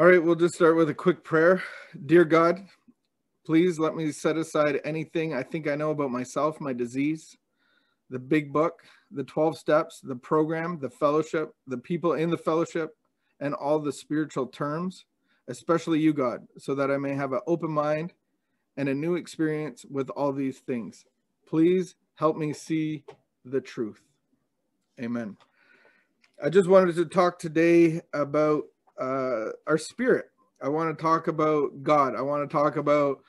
All right, we'll just start with a quick prayer. Dear God, please let me set aside anything I think I know about myself, my disease, the big book, the 12 steps, the program, the fellowship, the people in the fellowship, and all the spiritual terms, especially you, God, so that I may have an open mind and a new experience with all these things. Please help me see the truth. Amen. I just wanted to talk today about our spirit. I want to talk about God. I want to talk about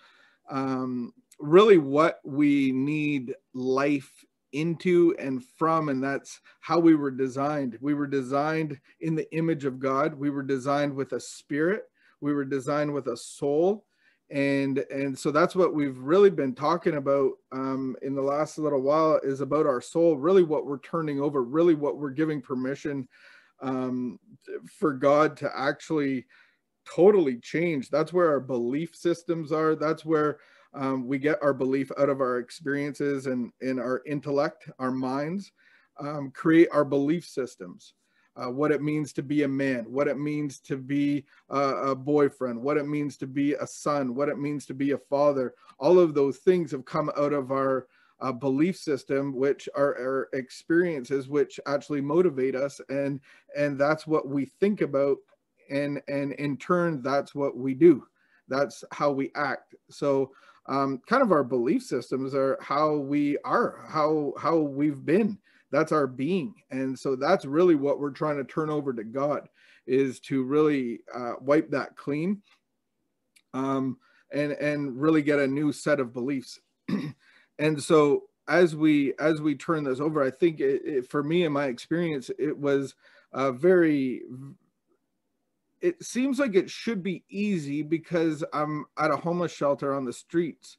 really what we need life into and from, and that's how we were designed. We were designed in the image of God. We were designed with a spirit. We were designed with a soul. And so that's what we've really been talking about in the last little while, is about our soul, really what we're turning over, really what we're giving permission for God to actually totally change. That's where our belief systems are. That's where we get our belief out of our experiences and in our intellect, our minds, create our belief systems. What it means to be a man, what it means to be a boyfriend, what it means to be a son, what it means to be a father. All of those things have come out of our belief system, which are our experiences, which actually motivate us, and that's what we think about, and in turn, that's what we do. That's how we act. So kind of our belief systems are how we are, how we've been. That's our being. And so that's really what we're trying to turn over to God, is to really wipe that clean and really get a new set of beliefs. And so as we turn this over, I think for me, in my experience, it was it seems like it should be easy because I'm at a homeless shelter on the streets,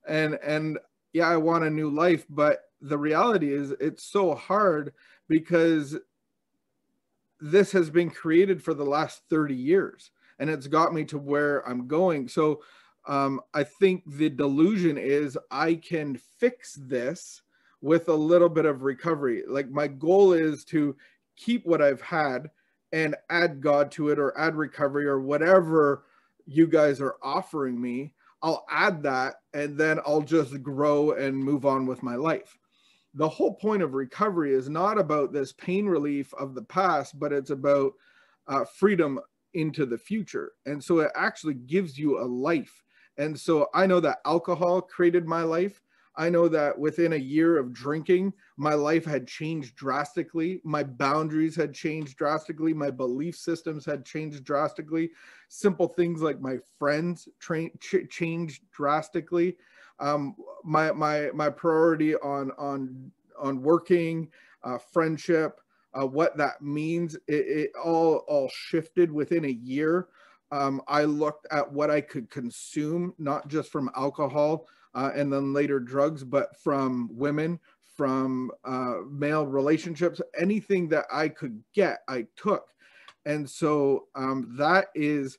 and yeah, I want a new life, but the reality is it's so hard because this has been created for the last 30 years and it's got me to where I'm going. So I think the delusion is I can fix this with a little bit of recovery. Like, my goal is to keep what I've had and add God to it, or add recovery, or whatever you guys are offering me. I'll add that, and then I'll just grow and move on with my life. The whole point of recovery is not about this pain relief of the past, but it's about freedom into the future. And so it actually gives you a life. And so I know that alcohol created my life. I know that within a year of drinking, my life had changed drastically. My boundaries had changed drastically. My belief systems had changed drastically. Simple things like my friends changed drastically. My priority on working, friendship, what that means, it all shifted within a year. I looked at what I could consume, not just from alcohol and then later drugs, but from women, from male relationships. Anything that I could get, I took. And so that is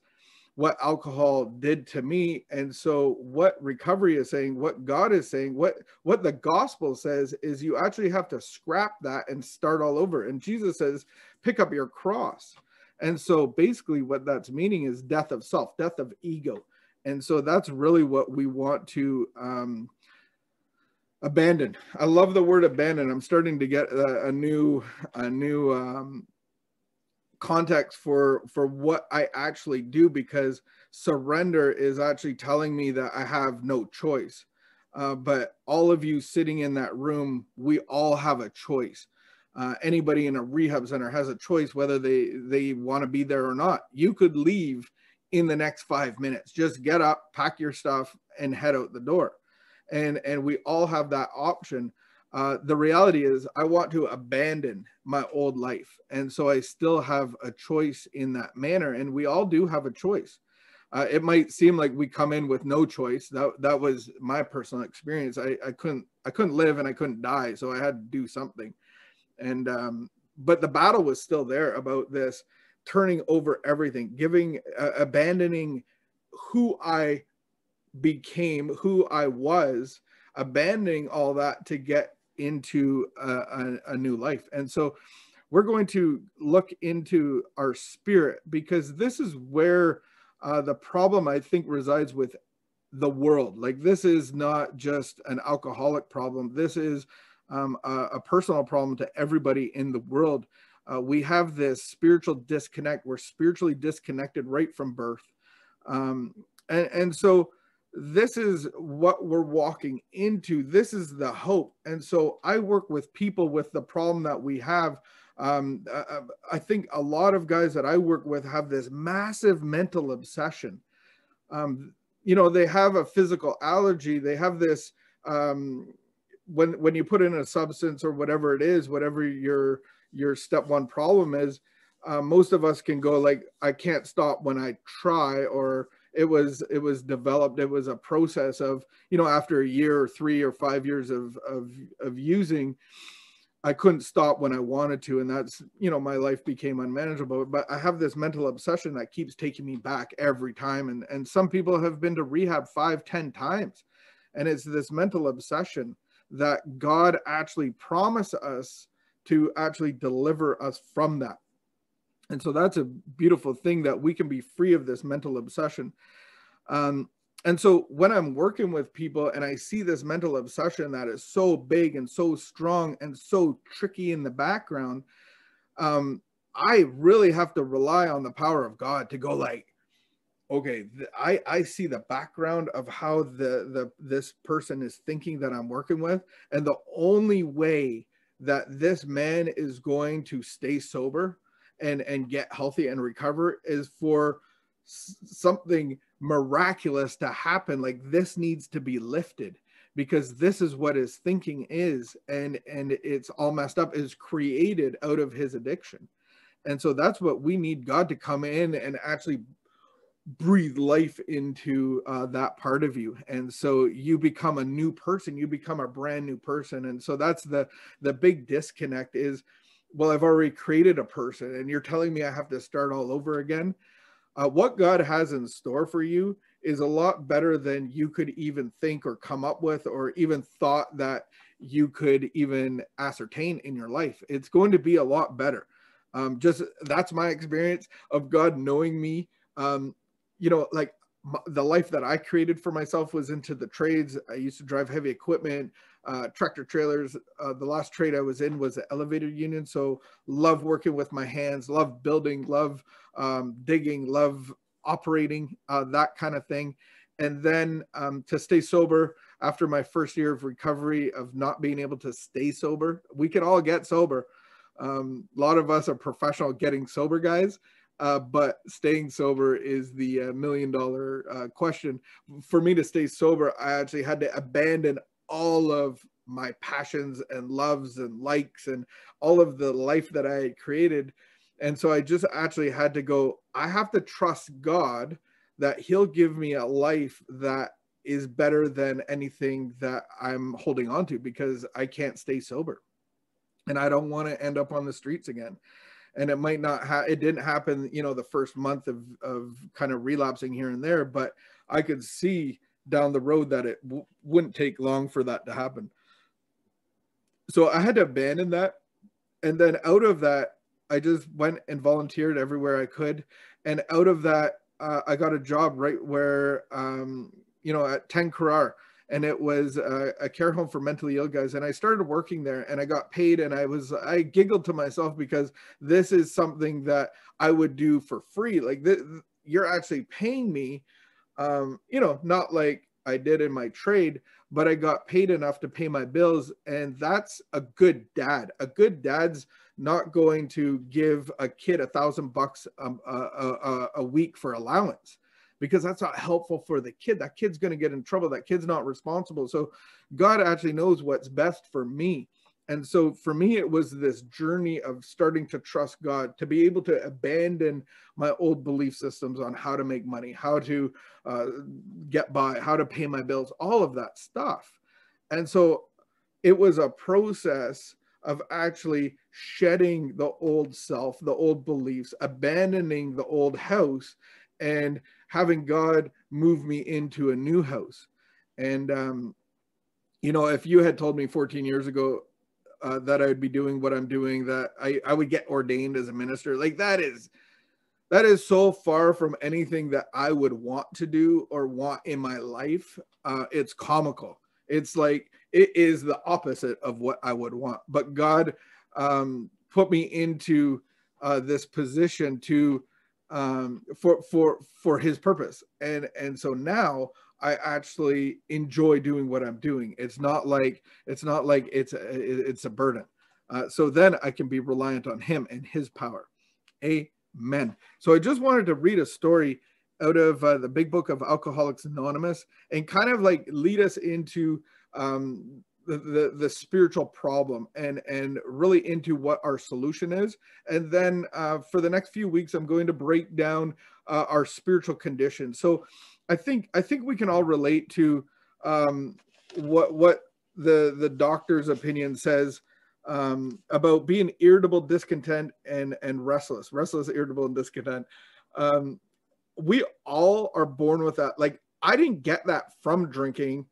what alcohol did to me. And so what recovery is saying, what God is saying, what the gospel says, is you actually have to scrap that and start all over. And Jesus says, pick up your cross. And so basically what that's meaning is death of self, death of ego. And so that's really what we want to abandon. I love the word abandon. I'm starting to get a new context for what I actually do, because surrender is actually telling me that I have no choice. But all of you sitting in that room, we all have a choice. Anybody in a rehab center has a choice whether they want to be there or not. You could leave in the next 5 minutes. Just get up, pack your stuff, and head out the door. And we all have that option. The reality is I want to abandon my old life. And so I still have a choice in that manner. And we all do have a choice. It might seem like we come in with no choice. That was my personal experience. I couldn't live and I couldn't die. So I had to do something. And but the battle was still there about this turning over everything, abandoning who I became, who I was, abandoning all that to get into a new life. And so we're going to look into our spirit, because this is where the problem, I think, resides with the world. Like, this is not just an alcoholic problem. This is a personal problem to everybody in the world. We have this spiritual disconnect. We're spiritually disconnected right from birth. And so this is what we're walking into. This is the hope. And so I work with people with the problem that we have. I think a lot of guys that I work with have this massive mental obsession. They have a physical allergy. They have this, when you put in a substance or whatever it is, whatever your step one problem is, most of us can go like, I can't stop when I try, or it was developed. It was a process of, after a year or 3 or 5 years of using, I couldn't stop when I wanted to. And that's, my life became unmanageable. But I have this mental obsession that keeps taking me back every time. And some people have been to rehab 5-10 times. And it's this mental obsession that God actually promised us to actually deliver us from that. And so that's a beautiful thing, that we can be free of this mental obsession. And so when I'm working with people and I see this mental obsession that is so big and so strong and so tricky in the background, I really have to rely on the power of God to go like, okay, I see the background of how this person is thinking that I'm working with. And the only way that this man is going to stay sober and get healthy and recover is for something miraculous to happen. Like, this needs to be lifted, because this is what his thinking is, and it's all messed up, is created out of his addiction. And so that's what we need God to come in and actually breathe life into that part of you. And so you become a new person, you become a brand new person. And so that's the big disconnect is, well, I've already created a person and you're telling me I have to start all over again. What God has in store for you is a lot better than you could even think or come up with, or even thought that you could even ascertain in your life. It's going to be a lot better. Just that's my experience of God knowing me. Like the life that I created for myself was into the trades. I used to drive heavy equipment, tractor trailers. The last trade I was in was the elevator union. So love working with my hands, love building, love digging, love operating, that kind of thing. And then to stay sober after my first year of recovery, of not being able to stay sober. We can all get sober. A lot of us are professional getting sober guys. But staying sober is the $1 million question. For me to stay sober, I actually had to abandon all of my passions and loves and likes and all of the life that I had created. And so I just actually had to go, I have to trust God that he'll give me a life that is better than anything that I'm holding on to, because I can't stay sober. And I don't want to end up on the streets again. And it might not it didn't happen, the first month of kind of relapsing here and there, but I could see down the road that it wouldn't take long for that to happen. So I had to abandon that. And then out of that, I just went and volunteered everywhere I could. And out of that, I got a job right where, at 10 Carrar. And it was a care home for mentally ill guys. And I started working there and I got paid, and I giggled to myself, because this is something that I would do for free. Like, you're actually paying me, not like I did in my trade, but I got paid enough to pay my bills. And that's a good dad. A good dad's not going to give a kid $1,000 a week for allowance, because that's not helpful for the kid. That kid's going to get in trouble. That kid's not responsible. So God actually knows what's best for me. And so for me, it was this journey of starting to trust God, to be able to abandon my old belief systems on how to make money, how to get by, how to pay my bills, all of that stuff. And so it was a process of actually shedding the old self, the old beliefs, abandoning the old house, and having God move me into a new house. And, if you had told me 14 years ago, that I would be doing what I'm doing, that I would get ordained as a minister. Like that is so far from anything that I would want to do or want in my life. It's comical. It's like, it is the opposite of what I would want. But God put me into this position to for his purpose. And so now I actually enjoy doing what I'm doing. It's not like it's a burden. So then I can be reliant on him and his power. Amen. So I just wanted to read a story out of the big book of Alcoholics Anonymous, and kind of like lead us into the spiritual problem, and really into what our solution is. And then for the next few weeks, I'm going to break down our spiritual condition. So I think we can all relate to what the doctor's opinion says about being irritable, discontent, and restless, irritable, and discontent. We all are born with that. Like, I didn't get that from drinking.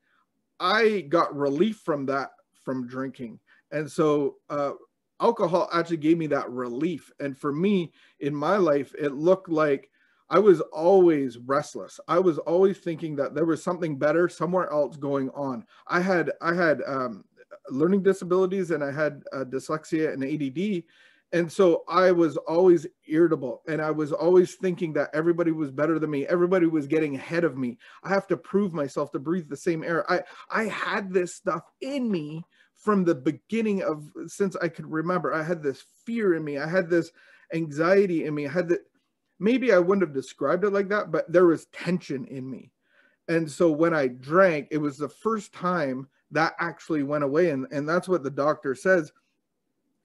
I got relief from that from drinking. And so alcohol actually gave me that relief. And for me, in my life, it looked like I was always restless. I was always thinking that there was something better somewhere else going on. I had learning disabilities, and I had dyslexia and ADD. And so I was always irritable, and I was always thinking that everybody was better than me. Everybody was getting ahead of me. I have to prove myself to breathe the same air. I had this stuff in me from the beginning of, since I could remember. I had this fear in me. I had this anxiety in me. I had that. Maybe I wouldn't have described it like that, but there was tension in me. And so when I drank, it was the first time that actually went away. And that's what the doctor says.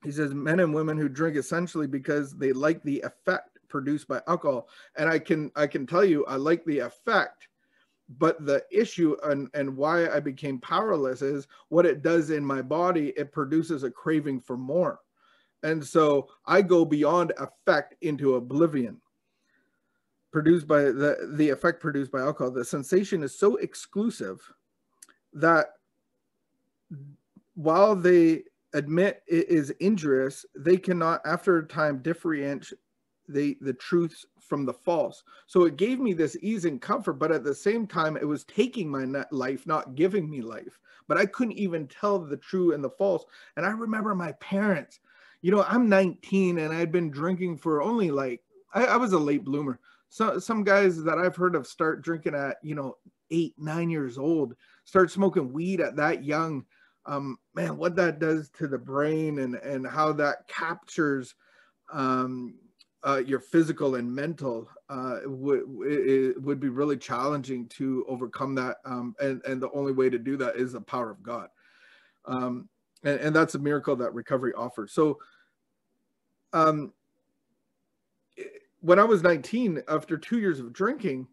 He says men and women who drink essentially because they like the effect produced by alcohol. And I can tell you, I like the effect, but the issue and why I became powerless is what it does in my body. It produces a craving for more. And so I go beyond effect into oblivion. Produced by the effect produced by alcohol. The sensation is so exclusive that while they admit it is injurious, they cannot, after a time, differentiate the truths from the false. So it gave me this ease and comfort, but at the same time, it was taking my life, not giving me life. But I couldn't even tell the true and the false. And I remember my parents, I'm 19 and I'd been drinking for only I was a late bloomer. So some guys that I've heard of start drinking at, 8, 9 years old, start smoking weed at that young. Man, what that does to the brain and how that captures your physical and mental would be really challenging to overcome that. And the only way to do that is the power of God. And that's a miracle that recovery offers. So when I was 19, after 2 years of drinking,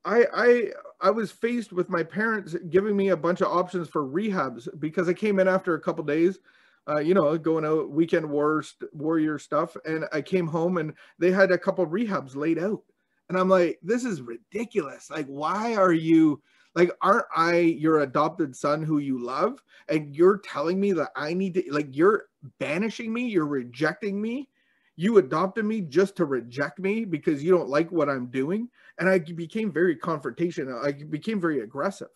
I was faced with my parents giving me a bunch of options for rehabs, because I came in after a couple of days, going out, weekend warrior stuff. And I came home and they had a couple of rehabs laid out. And I'm like, this is ridiculous. Like, why are you, like, aren't I your adopted son who you love? And you're telling me that I need to, like, you're banishing me, you're rejecting me. You adopted me just to reject me because you don't like what I'm doing. And I became very confrontational. I became very aggressive.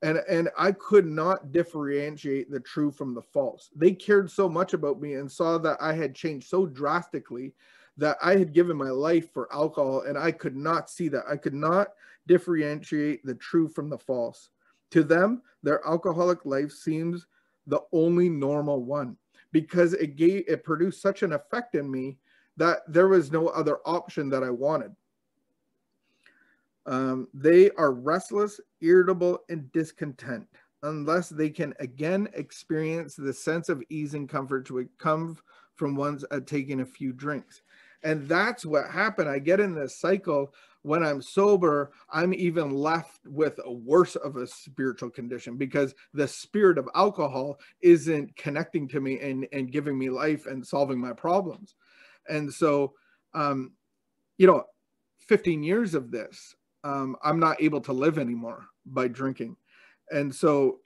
And I could not differentiate the true from the false. They cared so much about me and saw that I had changed so drastically that I had given my life for alcohol, and I could not see that. I could not differentiate the true from the false. To them, their alcoholic life seems the only normal one, because it produced such an effect in me that there was no other option that I wanted. They are restless, irritable, and discontent unless they can again experience the sense of ease and comfort which comes from one's taking a few drinks. And that's what happened. I get in this cycle. When I'm sober, I'm even left with a worse of a spiritual condition, because the spirit of alcohol isn't connecting to me and giving me life and solving my problems. And so, 15 years of this, I'm not able to live anymore by drinking. And so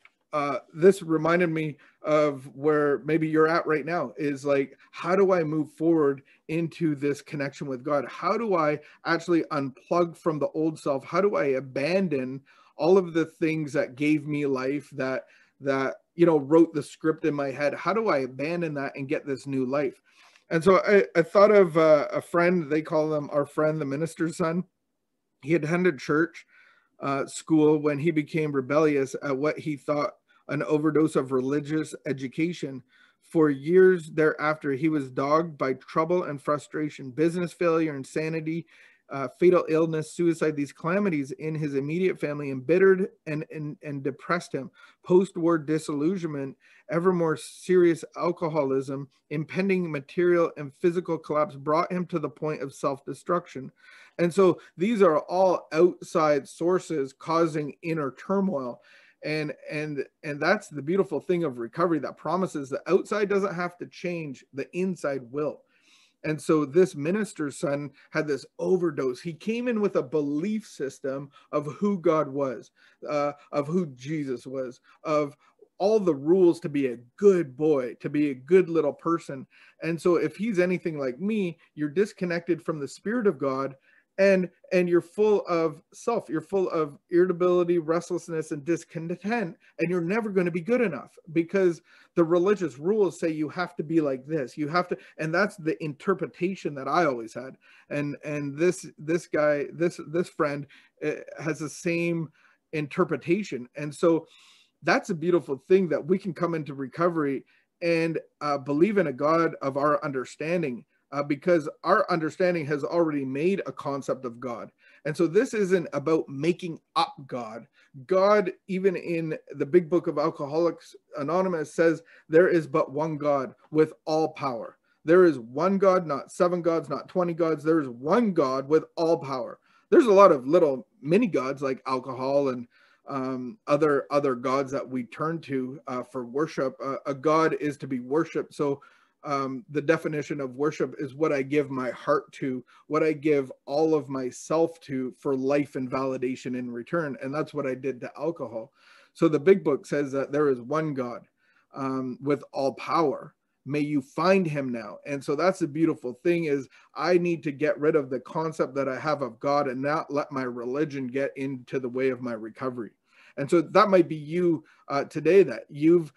this reminded me of where maybe you're at right now, is like, how do I move forward into this connection with God? How do I actually unplug from the old self? How do I abandon all of the things that gave me life, that wrote the script in my head? How do I abandon that and get this new life? And so I thought of a friend. They call him our friend, the minister's son. He attended church school when he became rebellious at what he thought an overdose of religious education. For years thereafter, he was dogged by trouble and frustration, business failure, insanity, fatal illness, suicide. These calamities in his immediate family embittered and depressed him. Post-war disillusionment, ever more serious alcoholism, impending material and physical collapse brought him to the point of self-destruction. And so these are all outside sources causing inner turmoil. And that's the beautiful thing of recovery, that promises the outside doesn't have to change, the inside will. And so this minister's son had this overdose. He came in with a belief system of who God was, of who Jesus was, of all the rules to be a good boy, to be a good little person. And so if he's anything like me, you're disconnected from the Spirit of God, and you're full of self, you're full of irritability, restlessness, and discontent, and you're never going to be good enough, because the religious rules say you have to be like this, you have to, and that's the interpretation that I always had. And this guy, this friend has the same interpretation. And so that's a beautiful thing, that we can come into recovery and believe in a God of our understanding, because our understanding has already made a concept of God. And so this isn't about making up God. God, even in the big book of Alcoholics Anonymous, says there is but one God with all power. There is one God, not 7 gods, not 20 gods. There is one God with all power. There's a lot of little mini gods like alcohol and other gods that we turn to for worship. A God is to be worshipped. So the definition of worship is what I give my heart to, what I give all of myself to for life and validation in return. And that's what I did to alcohol. So the big book says that there is one God with all power. May you find him now. And so that's the beautiful thing, is I need to get rid of the concept that I have of God and not let my religion get into the way of my recovery. And so that might be you today, that you've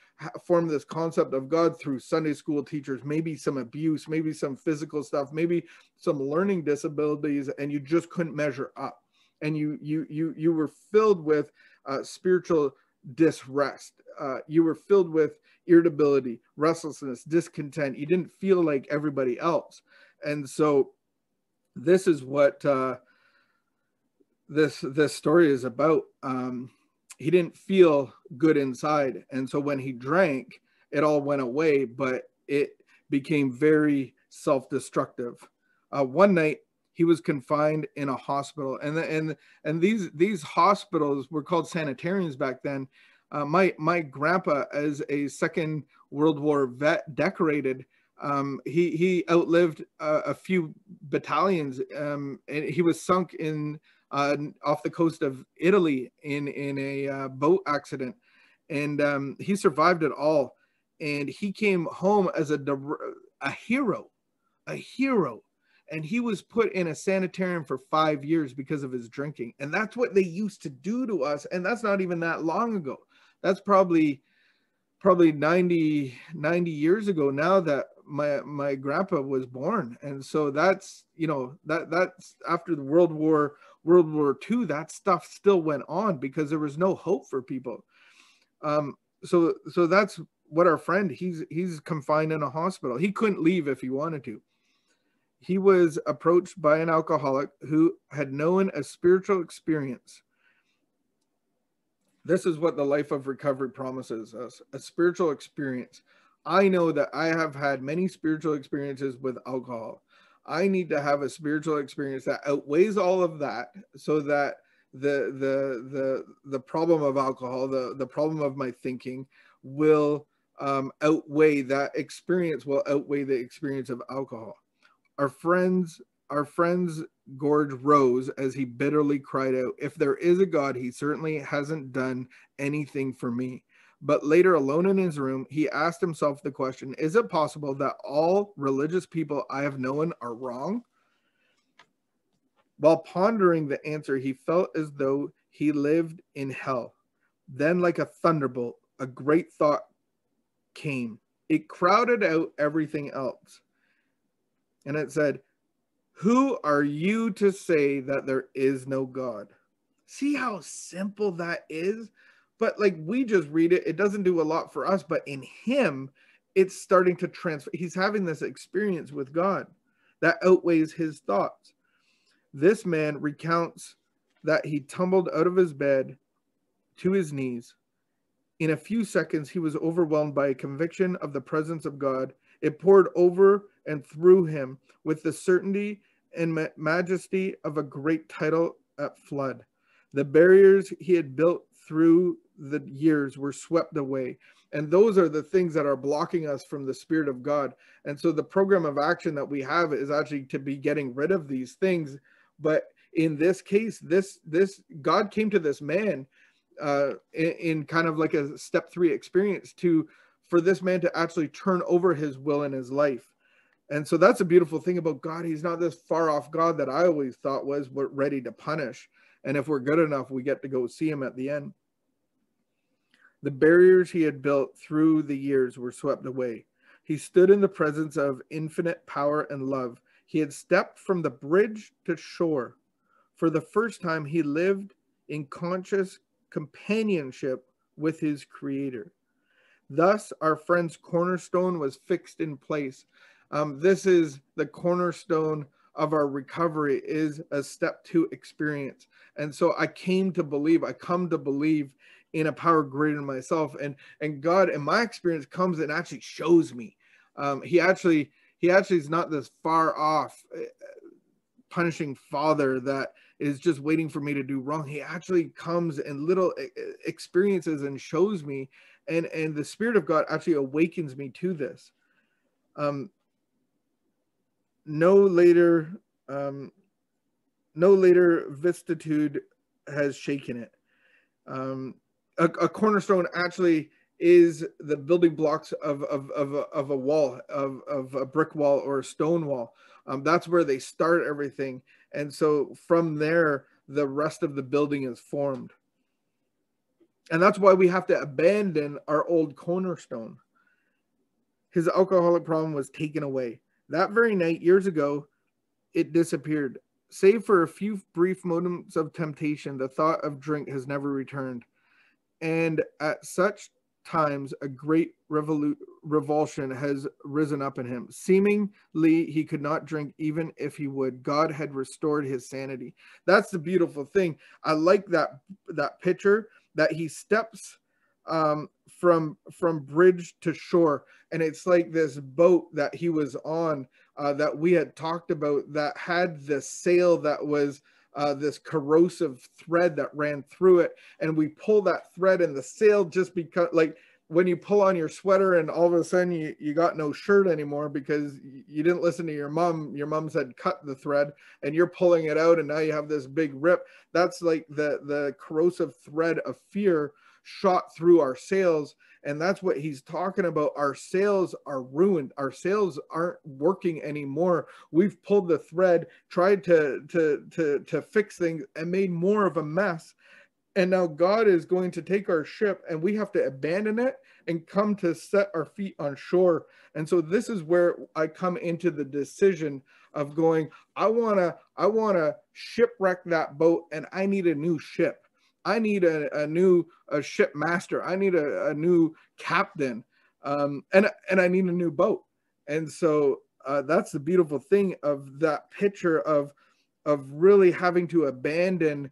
formed this concept of God through Sunday school teachers, maybe some abuse, maybe some physical stuff, maybe some learning disabilities, and you just couldn't measure up. And you were filled with spiritual disrest. You were filled with irritability, restlessness, discontent. You didn't feel like everybody else. And so this is what this story is about. He didn't feel good inside. And so when he drank, it all went away, but it became very self-destructive. One night he was confined in a hospital, and these hospitals were called sanitariums back then. My grandpa, as a Second World War vet, decorated, he outlived a few battalions, and he was sunk in off the coast of Italy in a boat accident, and he survived it all, and he came home as a hero, and he was put in a sanitarium for 5 years because of his drinking. And that's what they used to do to us, and that's not even that long ago. That's probably 90 years ago now that my grandpa was born. And so that's, that's after the World War II, that stuff still went on because there was no hope for people. So that's what our friend, he's confined in a hospital. He couldn't leave if he wanted to. He was approached by an alcoholic who had known a spiritual experience. This is what the life of recovery promises us, a spiritual experience. I know that I have had many spiritual experiences with alcohol. I need to have a spiritual experience that outweighs all of that, so that the problem of alcohol, the problem of my thinking will outweigh, that experience will outweigh the experience of alcohol. Our friend's gorge rose as he bitterly cried out, "If there is a God, he certainly hasn't done anything for me. But later, alone in his room, he asked himself the question, is it possible that all religious people I have known are wrong? While pondering the answer, he felt as though he lived in hell. Then, like a thunderbolt, a great thought came. It crowded out everything else. And it said, who are you to say that there is no God? See how simple that is? But like we just read it, it doesn't do a lot for us, but in him, it's starting to transfer. He's having this experience with God that outweighs his thoughts. This man recounts that he tumbled out of his bed to his knees. In a few seconds, he was overwhelmed by a conviction of the presence of God. It poured over and through him with the certainty and majesty of a great tidal at flood. The barriers he had built through the years were swept away. And those are the things that are blocking us from the Spirit of God. And so the program of action that we have is actually to be getting rid of these things. But in this case, this God came to this man in kind of like a step 3 experience for this man to actually turn over his will in his life. And so that's a beautiful thing about God. He's not this far off God that I always thought was ready to punish. And if we're good enough, we get to go see him at the end. The barriers he had built through the years were swept away. He stood in the presence of infinite power and love. He had stepped from the bridge to shore. For the first time, he lived in conscious companionship with his Creator. Thus, our friend's cornerstone was fixed in place. This is the cornerstone of our recovery, is a step 2 experience. And so I come to believe in a power greater than myself. And God, in my experience, comes and actually shows me. He actually is not this far off punishing father that is just waiting for me to do wrong. He actually comes in little experiences and shows me, and the Spirit of God actually awakens me to this. No later vicissitude has shaken it. A cornerstone actually is the building blocks of a wall, of a brick wall or a stone wall. That's where they start everything. And so from there, the rest of the building is formed. And that's why we have to abandon our old cornerstone. His alcoholic problem was taken away. That very night, years ago, it disappeared. Save for a few brief moments of temptation, the thought of drink has never returned. And at such times, a great revulsion has risen up in him. Seemingly, he could not drink even if he would. God had restored his sanity. That's the beautiful thing. I like that picture that he steps from bridge to shore, and it's like this boat that he was on that we had talked about that had the sail that was this corrosive thread that ran through it, and we pull that thread and the sail just because, like when you pull on your sweater and all of a sudden you got no shirt anymore because you didn't listen to your mom said cut the thread, and you're pulling it out and now you have this big rip. That's like the corrosive thread of fear shot through our sails. And that's what he's talking about. Our sails are ruined. Our sails aren't working anymore. We've pulled the thread, tried to fix things, and made more of a mess. And now God is going to take our ship, and we have to abandon it and come to set our feet on shore. And so this is where I come into the decision of going, I want to shipwreck that boat, and I need a new ship. I need a new ship master. I need a new captain, and I need a new boat. And so that's the beautiful thing of that picture of really having to abandon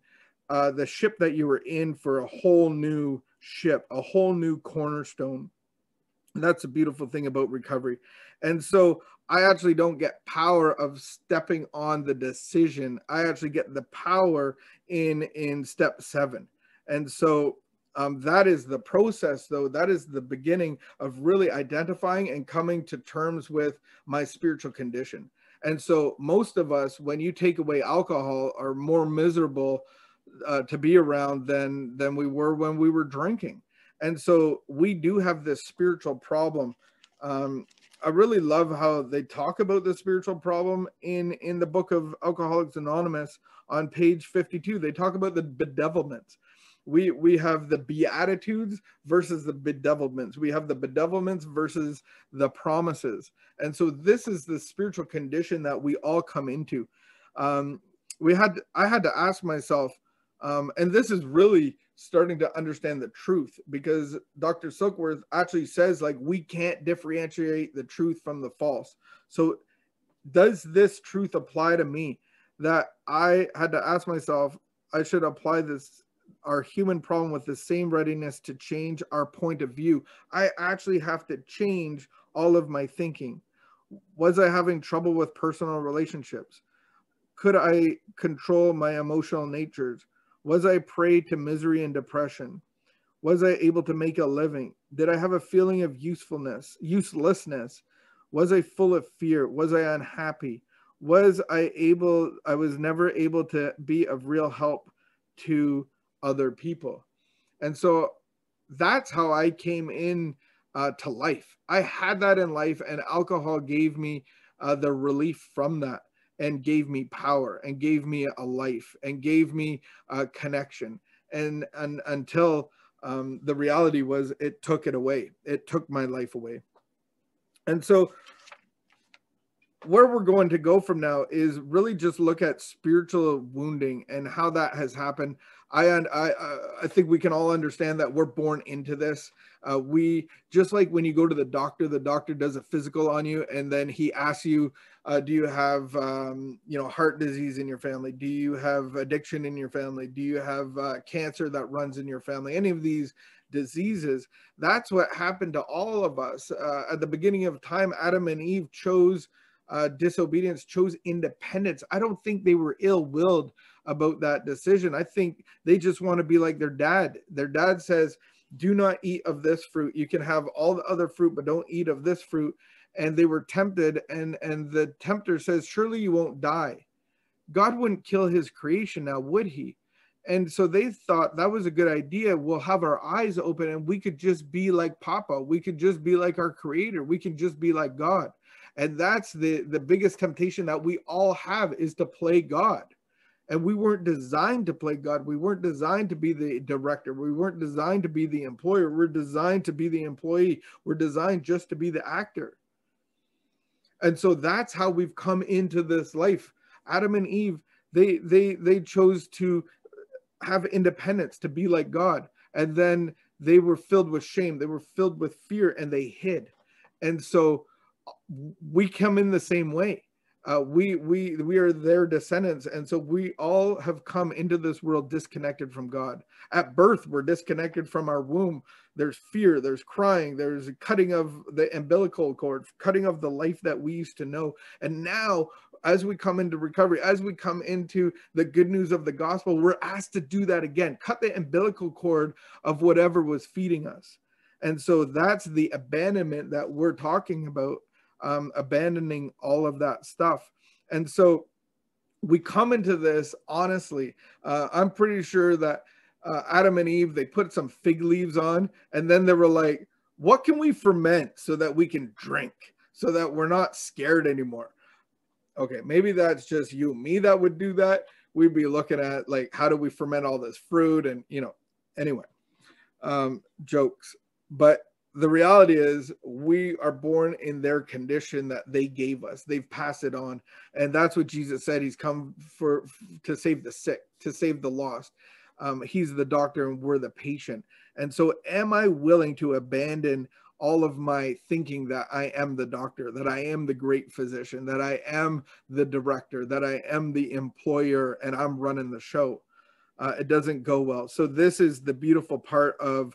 the ship that you were in for a whole new ship, a whole new cornerstone. And that's a beautiful thing about recovery. And so I actually don't get power of stepping on the decision. I actually get the power in step 7. And so that is the process, though. That is the beginning of really identifying and coming to terms with my spiritual condition. And so most of us, when you take away alcohol, are more miserable to be around than we were when we were drinking. And so we do have this spiritual problem. I really love how they talk about the spiritual problem in the book of Alcoholics Anonymous on page 52. They talk about the bedevilments. We have the beatitudes versus the bedevilments. We have the bedevilments versus the promises. And so this is the spiritual condition that we all come into. I had to ask myself, and this is really starting to understand the truth, because Dr. Silkworth actually says, like, we can't differentiate the truth from the false. So does this truth apply to me? That I had to ask myself, I should apply our human problem with the same readiness to change our point of view. I actually have to change all of my thinking. Was I having trouble with personal relationships? Could I control my emotional natures? Was I prey to misery and depression? Was I able to make a living? Did I have a feeling of uselessness? Was I full of fear? Was I unhappy? Was I was never able to be of real help to other people? And so that's how I came in to life. I had that in life, and alcohol gave me the relief from that, and gave me power, and gave me a life, and gave me a connection. And until the reality was, it took it away. It took my life away. And so where we're going to go from now is really just look at spiritual wounding and how that has happened. I think we can all understand that we're born into this. We, just like when you go to the doctor does a physical on you, and then he asks you, do you have heart disease in your family? Do you have addiction in your family? Do you have cancer that runs in your family? Any of these diseases? That's what happened to all of us. At the beginning of time, Adam and Eve chose disobedience, chose independence. I don't think they were ill-willed about that decision. I think they just want to be like their dad. Their dad says, do not eat of this fruit. You can have all the other fruit, but don't eat of this fruit. And they were tempted, and the tempter says, surely you won't die. God wouldn't kill his creation now, would he? And so they thought that was a good idea. We'll have our eyes open, and we could just be like Papa. We could just be like our creator. We can just be like God. And that's the biggest temptation that we all have, is to play God. And we weren't designed to play God. We weren't designed to be the director. We weren't designed to be the employer. We're designed to be the employee. We're designed just to be the actor. And so that's how we've come into this life. Adam and Eve, they chose to have independence, to be like God. And then they were filled with shame. They were filled with fear, and they hid. And so we come in the same way. We are their descendants. And so we all have come into this world disconnected from God. At birth, we're disconnected from our womb. There's fear, there's crying, there's cutting of the umbilical cord, cutting of the life that we used to know. And now, as we come into recovery, as we come into the good news of the gospel, we're asked to do that again. Cut the umbilical cord of whatever was feeding us. And so that's the abandonment that we're talking about. Abandoning all of that stuff. And so we come into this honestly. I'm pretty sure that Adam and Eve, they put some fig leaves on, and then they were like, what can we ferment so that we can drink, so that we're not scared anymore? Okay, maybe that's just you and me that would do that. We'd be looking at, like, how do we ferment all this fruit? And, anyway, jokes. But the reality is, we are born in their condition that they gave us. They've passed it on. And that's what Jesus said. He's come to save the sick, to save the lost. He's the doctor, and we're the patient. And so am I willing to abandon all of my thinking that I am the doctor, that I am the great physician, that I am the director, that I am the employer, and I'm running the show? It doesn't go well. So this is the beautiful part of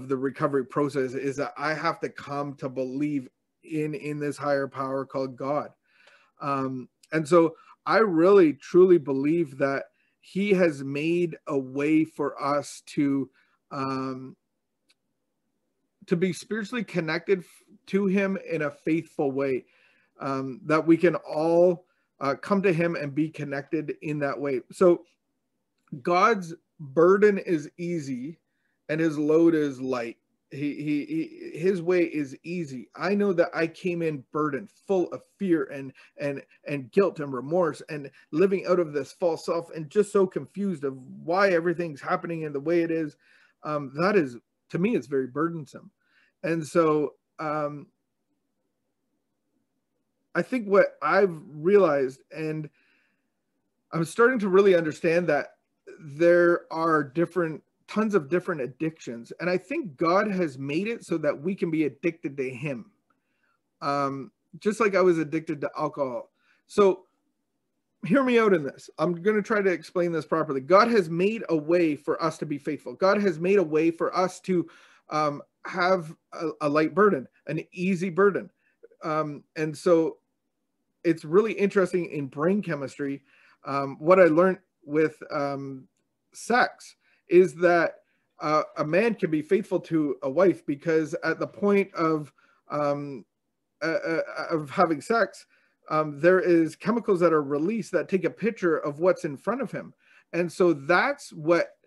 the recovery process, is that I have to come to believe in this higher power called God. And so I really truly believe that he has made a way for us to be spiritually connected to him in a faithful way, that we can all come to him and be connected in that way. So God's burden is easy, and his load is light. His way is easy. I know that I came in burdened, full of fear and guilt and remorse, and living out of this false self, and just so confused of why everything's happening in the way it is. That is, to me, it's very burdensome. And so I think what I've realized, and I'm starting to really understand, that there are tons of different addictions. And I think God has made it so that we can be addicted to him. Just like I was addicted to alcohol. So hear me out in this. I'm going to try to explain this properly. God has made a way for us to be faithful. God has made a way for us to have a light burden, an easy burden. And so it's really interesting in brain chemistry. What I learned with sex is that a man can be faithful to a wife because at the point of having sex, there is chemicals that are released that take a picture of what's in front of him. And so that's what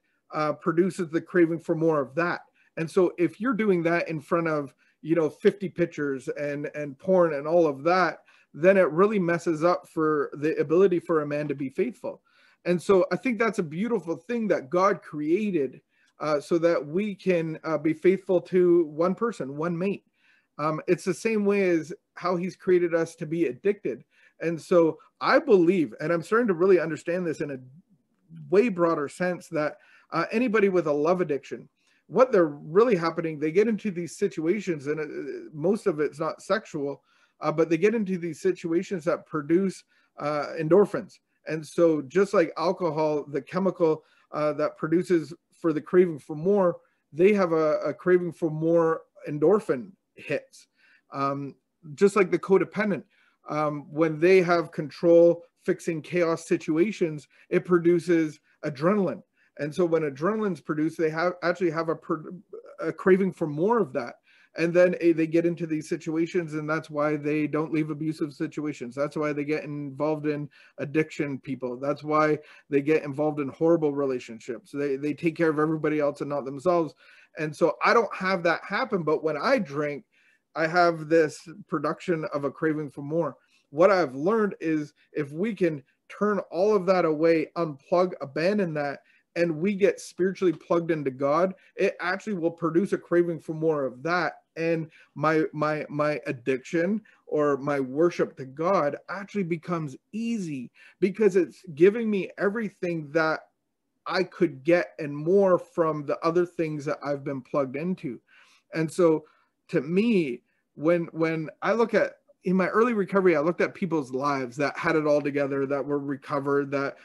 produces the craving for more of that. And so if you're doing that in front of, 50 pictures and porn and all of that, then it really messes up for the ability for a man to be faithful. And so I think that's a beautiful thing that God created so that we can be faithful to one person, one mate. It's the same way as how he's created us to be addicted. And so I believe, and I'm starting to really understand this in a way broader sense, that anybody with a love addiction, what they're really happening, they get into these situations, and most of it's not sexual, but they get into these situations that produce endorphins. And so just like alcohol, the chemical that produces for the craving for more, they have a craving for more endorphin hits. Just like the codependent, when they have control fixing chaos situations, it produces adrenaline. And so when adrenaline's produced, they actually have a craving for more of that. And then they get into these situations, and that's why they don't leave abusive situations. That's why they get involved in addiction people. That's why they get involved in horrible relationships. They take care of everybody else and not themselves. And so I don't have that happen. But when I drink, I have this production of a craving for more. What I've learned is if we can turn all of that away, unplug, abandon that, and we get spiritually plugged into God, it actually will produce a craving for more of that. And my addiction or my worship to God actually becomes easy because it's giving me everything that I could get and more from the other things that I've been plugged into. And so to me, when I look at, in my early recovery, I looked at people's lives that had it all together, that were recovered, that,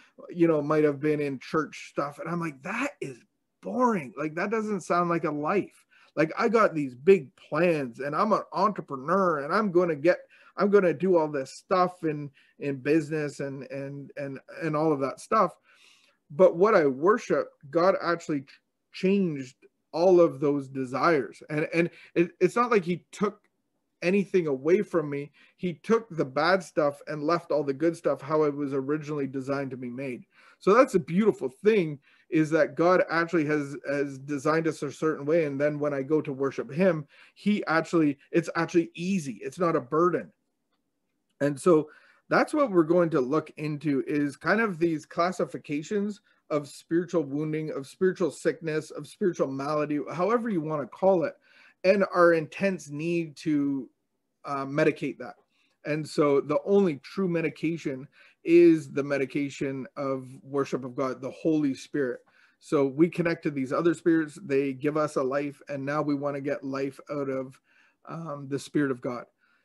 might have been in church stuff. And I'm like, that is boring. Like, that doesn't sound like a life. Like, I got these big plans and I'm an entrepreneur and I'm going to do all this stuff in business and all of that stuff. But what I worship, God actually changed all of those desires. And it's not like he took anything away from me. He took the bad stuff and left all the good stuff how it was originally designed to be made. So that's a beautiful thing, is that God actually has designed us a certain way. And then when I go to worship him, it's actually easy. It's not a burden. And so that's what we're going to look into, is kind of these classifications of spiritual wounding, of spiritual sickness, of spiritual malady, however you want to call it, and our intense need to medicate that. And so the only true medication is the medication of worship of God, the Holy Spirit. So we connect to these other spirits, they give us a life, and now we want to get life out of the Spirit of God.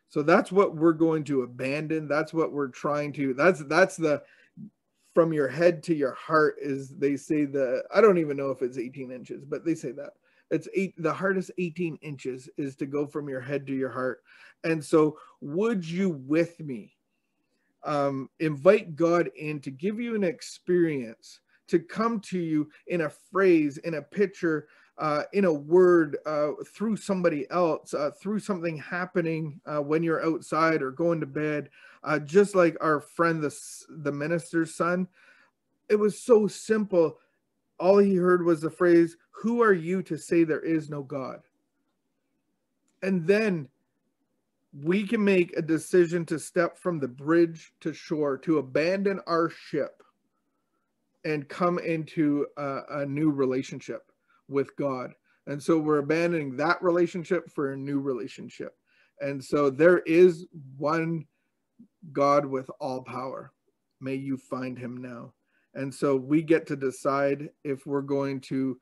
So that's what we're going to abandon. That's what we're trying to, that's the, from your head to your heart, is, they say, I don't even know if it's 18 inches, but they say that. The hardest 18 inches is to go from your head to your heart. And so would you with me invite God in to give you an experience, to come to you in a phrase, in a picture, in a word, through somebody else, through something happening when you're outside or going to bed, just like our friend, the minister's son. It was so simple. all he heard was the phrase, "Who are you to say there is no God?" And then we can make a decision to step from the bridge to shore, to abandon our ship and come into a new relationship with God. And so we're abandoning that relationship for a new relationship. And so there is one God with all power. May you find him now. And so we get to decide if we're going to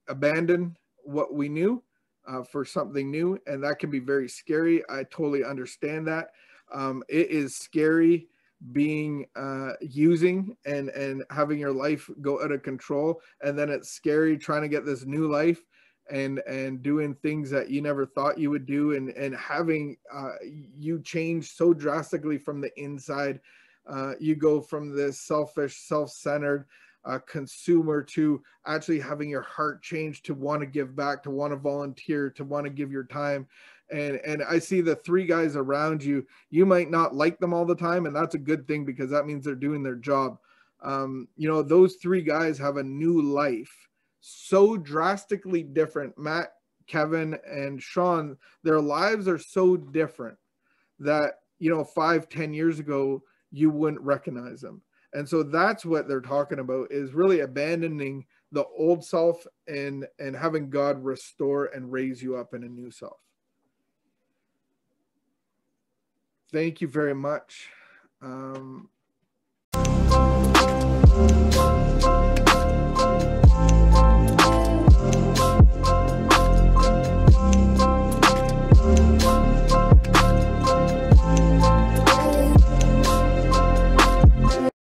abandon what we knew for something new. And that can be very scary. I totally understand that. It is scary being using and having your life go out of control. And then it's scary trying to get this new life and doing things that you never thought you would do, and having you change so drastically from the inside. You go from this selfish, self-centered consumer to actually having your heart change to want to give back, to want to volunteer, to want to give your time. And I see the three guys around you. You might not like them all the time, and that's a good thing because that means they're doing their job. Those three guys have a new life, so drastically different. Matt, Kevin, and Sean, their lives are so different that 5-10 years ago you wouldn't recognize them. And so that's what they're talking about, is really abandoning the old self and having God restore and raise you up in a new self. Thank you very much.